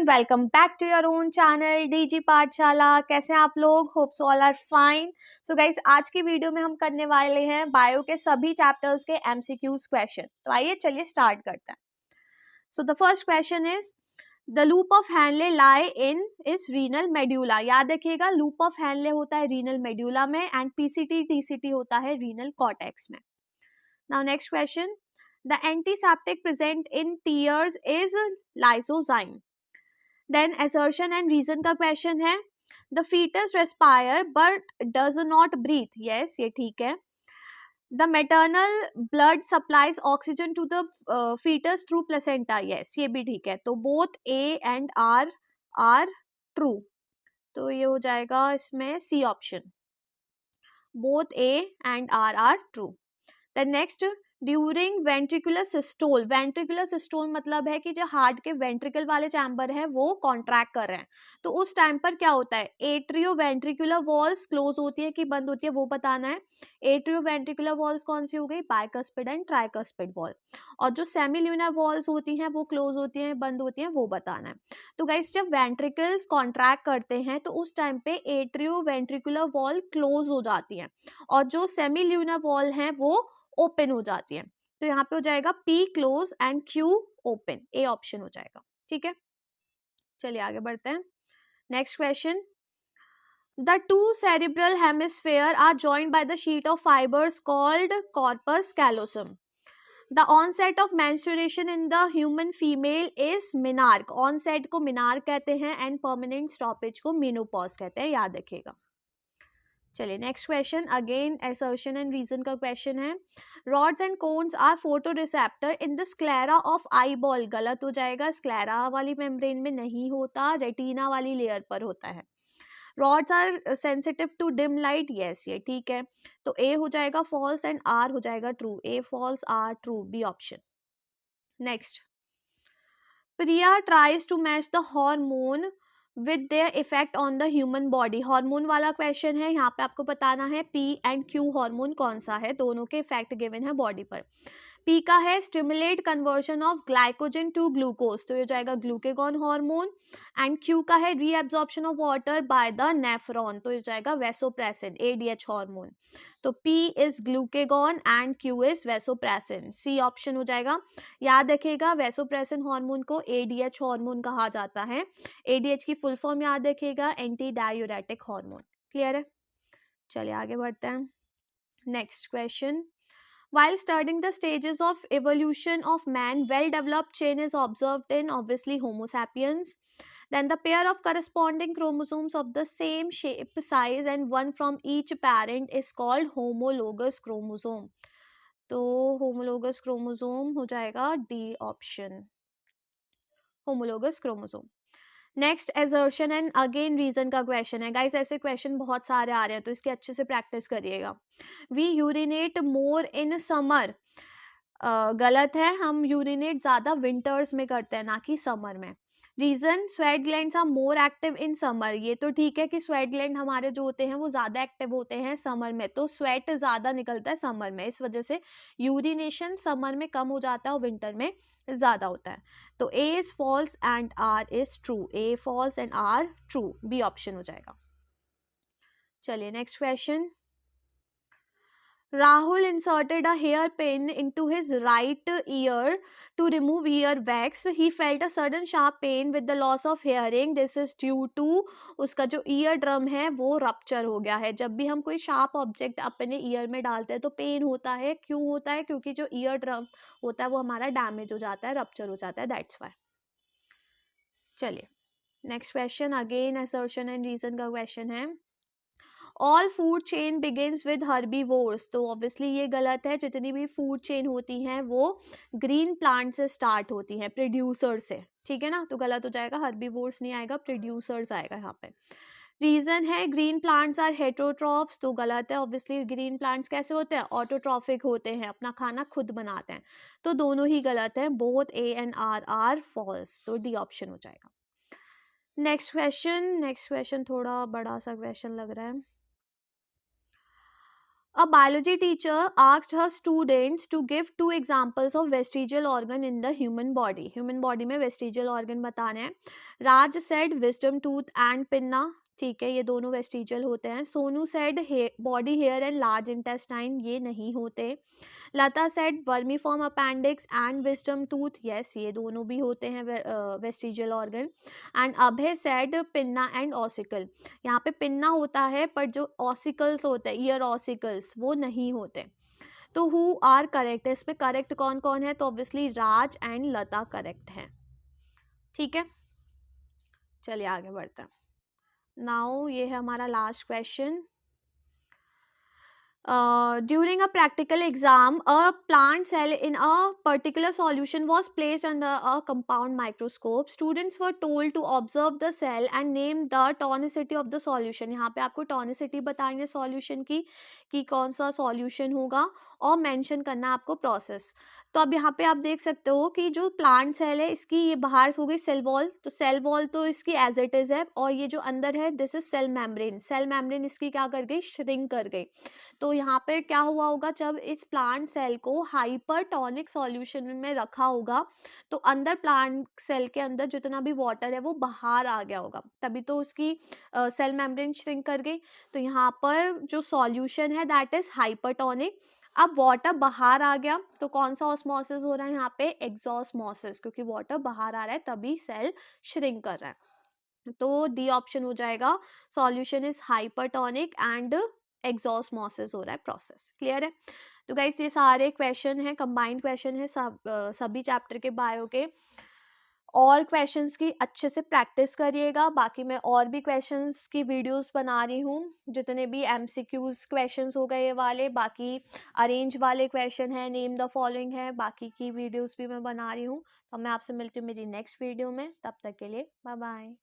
Welcome back to your own channel DG Pathshala. कैसे हैं आप लोग? Hopes all are fine. So guys, आज की वीडियो में हम करने वाले हैं बायो के सभी चैप्टर्स के एमसीक्यूज क्वेश्चन। तो आइए चलिए स्टार्ट करते हैं। So the first question is the loop of Henle lie in is renal medulla. याद रखिएगा, लूप ऑफ हैनले होता है रीनल मेड्यूला में एंड पीसीटी टीसीटी होता है रीनल कॉर्टेक्स में। Now next question, the antiseptic present in tears is lysozyme. Then assertion and reason का question है, the fetus respire but does not breathe. Yes, ये ठीक है। The maternal blood supplies oxygen to the fetus through placenta. Yes, ये भी ठीक है। तो both A and R true. तो ये हो जाएगा इसमें C option, both A and R true. Then next, during ventricular systole. Ventricular systole मतलब है कि जो हार्ट के वेंट्रिकल वाले चैम्बर है वो कॉन्ट्रैक्ट कर रहे हैं, तो उस टाइम पर क्या होता है, एट्रियो वेंट्रिकुलर वॉल्स क्लोज होती है कि बंद होती है वो बताना है। एट्रियो वेंट्रिकुलर वॉल्स कौन सी हो गई? Bicuspid and tricuspid wall. और जो सेमील्यूनर वॉल्स होती हैं वो क्लोज होती हैं, बंद होती हैं, वो बताना है। तो गाइस, जब वेंट्रिकल्स कॉन्ट्रैक्ट करते हैं तो उस टाइम पे एट्रियो वेंट्रिकुलर वॉल क्लोज हो जाती है और जो सेमील्यूनर वॉल है वो ओपन हो जाती है। तो यहाँ पे हो जाएगा P close and Q open, A option हो जाएगा। ठीक है, चलिए आगे बढ़ते हैं। Next question, the two cerebral hemisphere are joined by the sheet of fibres called corpus callosum. The onset of menstruation in the human female is menarche. Onset को menarche कहते हैं एंड परमानेंट स्टॉपेज को menopause कहते हैं, याद रखिएगा। चलिए next question, again assertion and reason का क्वेश्चन है, rods and cones are photoreceptor in the sclera of eyeball. गलत हो जाएगा, स्क्लेरा वाली मेम्ब्रेन में नहीं होता, रेटिना वाली लेयर पर होता है। Rods are sensitive to dim light. Yes, ये ठीक है। तो ए हो जाएगा फॉल्स एंड आर हो जाएगा true. A false, R true, B option. Next, Priya tries to match the hormone with their effect on the human body. Hormone वाला question है, यहाँ पे आपको बताना है पी एंड क्यू हार्मोन कौन सा है, दोनों के इफेक्ट गिवन है बॉडी पर। पी का है stimulate conversion of glycogen to glucose, तो ये जाएगा ग्लूकेगॉन हार्मोन। एंड क्यू का है reabsorption of water by the nephron, तो ये जाएगा वेसोप्रेसिन, एडीएच हार्मोन। तो P is glucagon and Q is vasopressin, C option हो जाएगा। याद रखिएगा, वेसोप्रेसिन हार्मोन को एडीएच हार्मोन कहा जाता है। एडीएच की फुल फॉर्म याद रखिएगा, एंटी डायूरेटिक हार्मोन। क्लियर है? चलिए आगे बढ़ते हैं। Next question, while studying the stages of evolution of man, well developed chain is observed in obviously Homo sapiens. Then the pair of corresponding chromosomes of the same shape, size and one from each parent is called homologous chromosome. तो homologous chromosome हो जाएगा D option, homologous chromosome. Next, assertion and again reason का question है। Guys, ऐसे question बहुत सारे आ रहे हैं तो इसकी अच्छे से प्रैक्टिस करिएगा। We urinate more in summer. गलत है, हम यूरिनेट ज़्यादा विंटर्स में करते हैं ना कि समर में। Reason, sweat glands are more active in summer. ये तो ठीक है कि स्वेट ग्लैंड हमारे जो होते हैं वो ज़्यादा एक्टिव होते हैं समर में, तो स्वेट ज़्यादा निकलता है समर में, इस वजह से यूरिनेशन समर में कम हो जाता है और विंटर में ज़्यादा होता है। तो A is false and R is true, A false and R true, B option हो जाएगा। चलिए next question, Rahul inserted a hairpin into his right ear to remove ear wax. He felt a sudden sharp pain with the loss of hearing. This is due to उसका जो ear drum है वो rupture हो गया है। जब भी हम कोई शार्प ऑब्जेक्ट अपने ईयर में डालते हैं तो पेन होता है। क्यों होता है? क्योंकि जो ईयर ड्रम होता है वो हमारा डैमेज हो जाता है, रप्चर हो जाता है, दैट्स वाई। चलिए next question, again assertion and reason का क्वेश्चन है, all food chain begins with herbivores. तो ऑब्वियसली ये गलत है, जितनी भी फूड चेन होती हैं वो ग्रीन प्लांट से स्टार्ट होती हैं, प्रोड्यूसर से। ठीक है ना, तो गलत हो जाएगा, हर्बीवोर्स नहीं आएगा, प्रोड्यूसर्स आएगा यहाँ पे। रीजन है ग्रीन प्लांट्स आर हेटरोट्रॉफ्स, तो गलत है। ऑब्वियसली ग्रीन प्लांट्स कैसे होते हैं? ऑटोट्रॉफिक होते हैं, अपना खाना खुद बनाते हैं, तो दोनों ही गलत हैं, both A and R are false, तो डी ऑप्शन हो जाएगा। नेक्स्ट क्वेश्चन थोड़ा बड़ा सा क्वेश्चन लग रहा है। A biology teacher asked her students to give 2 examples of vestigial organ in the human body. Human body में vestigial organ बताने हैं. Raj said wisdom tooth and pinna. ठीक है, ये दोनों वेस्टिजियल होते हैं. Sonu said body hair and large intestine, ये नहीं होते. Lata said vermiform appendix and wisdom tooth, yes ये दोनों भी होते हैं vestigial organ. And Abhay said pinna and ossicle. यहाँ पे पिन्ना होता है पर जो ऑसिकल्स होते हैं, ईयर ऑसिकल्स, वो नहीं होते. तो हु आर करेक्ट है, इस पे करेक्ट कौन कौन है? तो obviously Raj and Lata correct है. ठीक है, चलिए आगे बढ़ते हैं. नाउ ये है हमारा last question. During a practical exam, a plant cell in a particular solution was placed under a compound microscope. Students were told to observe the cell and name the tonicity of the solution. यहाँ पे आपको tonicity बताएंगे solution की कि कौन सा solution होगा, और mention करना आपको process. तो अब यहाँ पे आप देख सकते हो कि जो प्लांट सेल है इसकी ये बाहर हो गई सेल वॉल, तो सेल वॉल तो इसकी एज इट इज है, और ये जो अंदर है this is cell membrane. Cell membrane इसकी क्या कर गई? श्रिंक कर गई. तो यहाँ पे क्या हुआ होगा? जब इस प्लांट सेल को हाइपरटोनिक सॉल्यूशन में रखा होगा तो अंदर प्लांट सेल के अंदर जितना भी वाटर है वो बाहर आ गया होगा, तभी तो उसकी सेल मेम्ब्रेन श्रिंक कर गई. तो यहाँ पर जो सॉल्यूशन है दैट इज हाइपरटोनिक. अब वाटर बाहर आ गया तो कौन सा ऑस्मोसिस हो रहा है यहाँ पे? एक्सॉस्मोसिस, क्योंकि वाटर बाहर आ रहा है तभी सेल श्रिंक कर रहा है. तो डी ऑप्शन हो जाएगा, सॉल्यूशन इज हाइपरटोनिक एंड एक्सॉस्मोसिस हो रहा है प्रोसेस. क्लियर है? तो गाइस ये सारे क्वेश्चन है, कंबाइंड क्वेश्चन है सभी चैप्टर के बायो के. और क्वेश्चंस की अच्छे से प्रैक्टिस करिएगा. बाकी मैं और भी क्वेश्चंस की वीडियोस बना रही हूँ, जितने भी एमसीक्यूज क्वेश्चंस हो गए वाले, बाकी अरेंज वाले क्वेश्चन है, नेम द फॉलोइंग है, बाकी की वीडियोस भी मैं बना रही हूँ. तो मैं आपसे मिलती हूँ मेरी नेक्स्ट वीडियो में. तब तक के लिए बाय बाय.